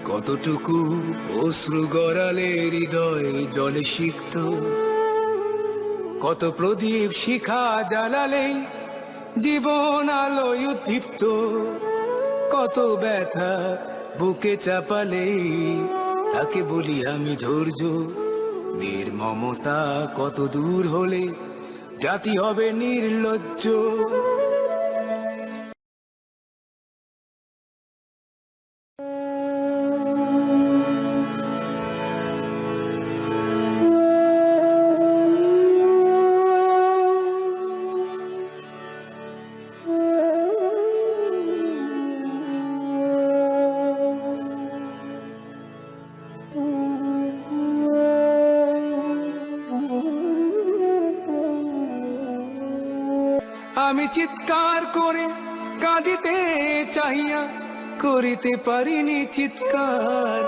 কতটুকু অশ্রু গড়ালে হৃদয় জলে সিক্ত, কত প্রদীপ শিখা জ্বালালে জীবন আলোয় উদ্দীপ্ত, কত ব্যথা বুকে চাপালে তাকে বলি আমি ধৈর্য। নির্মমতা কত দূর হলে জাতি হবে নির্লজ্জ। আমি চিৎকার করে কাঁদিতে চাহিয়া করিতে পারিনি চিৎকার।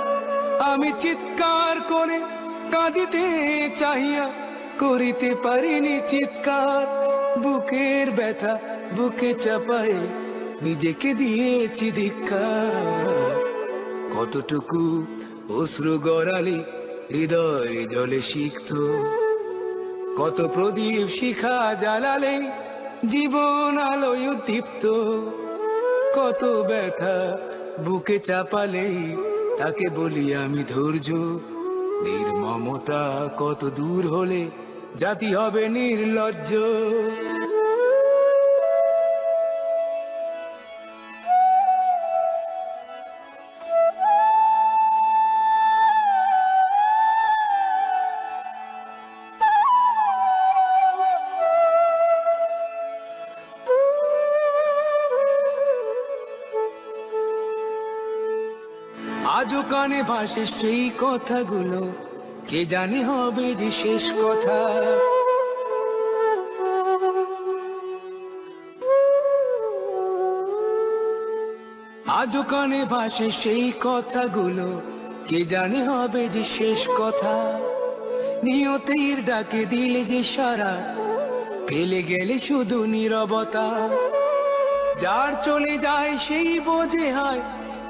আমি চিৎকার করে কাঁদিতে চাহিয়া করিতে পারিনি চিৎকার। বুকের ব্যথা বুকে চাপায় নিজেকে দিয়েছি ধিক্কার। কতটুকু অশ্রু গড়ালে হৃদয় জলে সিক্ত, কত প্রদীপ শিখা জ্বালালে জীবন আলোয় উদ্দীপ্ত, কত ব্যথা বুকে চাপালে তাকে বলি আমি ধৈর্য। নির্মমতা কত দূর হলে জাতি হবে নির্লজ্জ। আজও কানে ভাসে সেই কথাগুলো, কে জানে হবে যে শেষ কথা। আজও কানে ভাসে সেই কথাগুলো, কে জানে হবে যে শেষ কথা। নিয়তির ডাকে দিলে যে সারা, ফেলে গেলে শুধু নীরবতা। যার চলে যায় সেই বোঝে হয়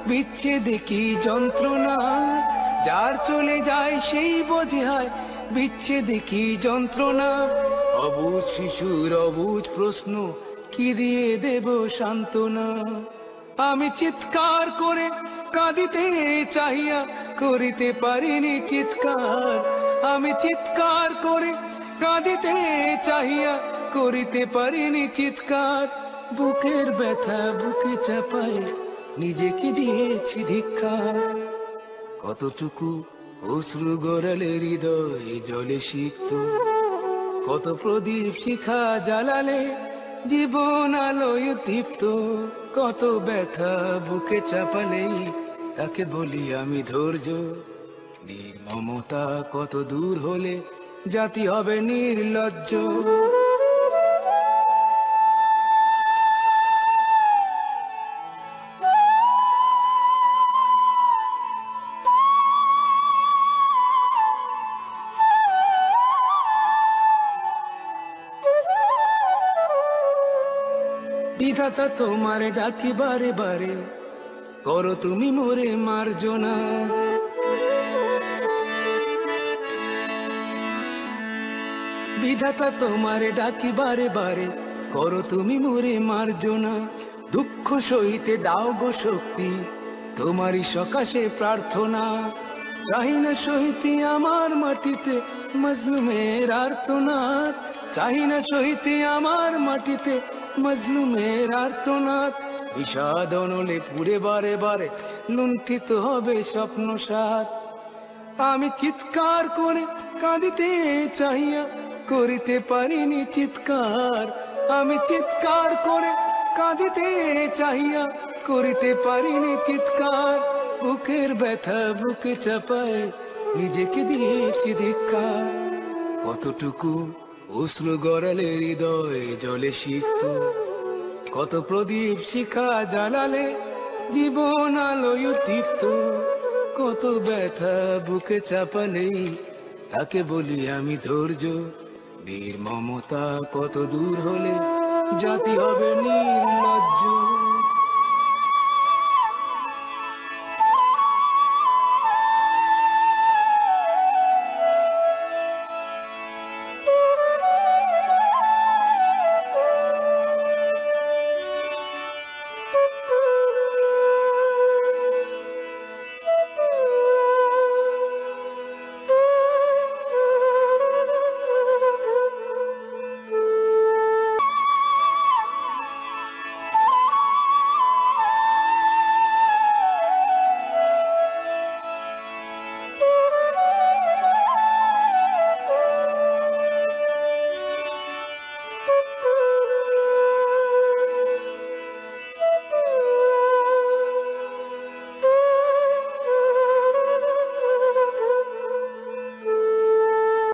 বিচ্ছেদে কি যন্ত্রণা। যার চলে যায় সেই বোঝে হয় বিচ্ছেদে কি যন্ত্রণা। অবুঝ শিশুর অবুঝ প্রশ্ন, কি দিয়ে দেব সান্ত্বনা। আমি চিৎকার করে কাঁদিতে চাহিয়া করিতে পারিনি চিৎকার। আমি চিৎকার করে কাঁদিতে চাহিয়া করিতে পারিনি চিৎকার। বুকের ব্যথা বুকে চাপায় নিজেকে দিয়েছি ধিক্কার। কতটুকু অশ্রু গড়ালে হৃদয় জলে সিক্ত, কত প্রদীপ শিখা জ্বালালে জীবন আলোয় উদ্দীপ্ত, কত ব্যথা বুকে চাপালে তাকে বলি আমি ধৈর্য। নির্মমতা কত দূর হলে জাতি হবে নির্লজ্জ। বিধাতা তোমারে ডাকি বারে বারে, করো তুমি মোরে মার্জনা। বিধাতা তোমারে ডাকি বারে বারে, করো তুমি মোরে মার্জনা। দুঃখ সহিতে দাও গো শক্তি, তোমারই সকাশে প্রার্থনা। চাহি না সহিতে আমার মাটিতে মজলুমের আর্তনাদ। চাই না সইতে আমার মাটিতে মজলুমের আর্তনাদ। বিষাদ অনলে পুরে বারে বারে লুণ্ঠিত হবে স্বপ্ন সাথ। আমি চিৎকার করে কাঁদিতে চাহিয়া করিতে পারিনি চিৎকার। আমি চিৎকার করে কাঁদিতে চাহিয়া করিতে পারিনি চিৎকার। বুকের ব্যথা বুকে চাপায় নিজেকে দিয়েছি ধিক্কার। কতটুকু অশ্রু গড়ালে হৃদয় জলে সিক্ত, কত প্রদীপ শিখা জ্বালালে জীবন আলোয় দীপ্ত। কত ব্যথা বুকে চাপালে তাকে বলি আমি ধৈর্য। নির্মমতা কত দূর হলে জাতি হবে নির্লজ্জ।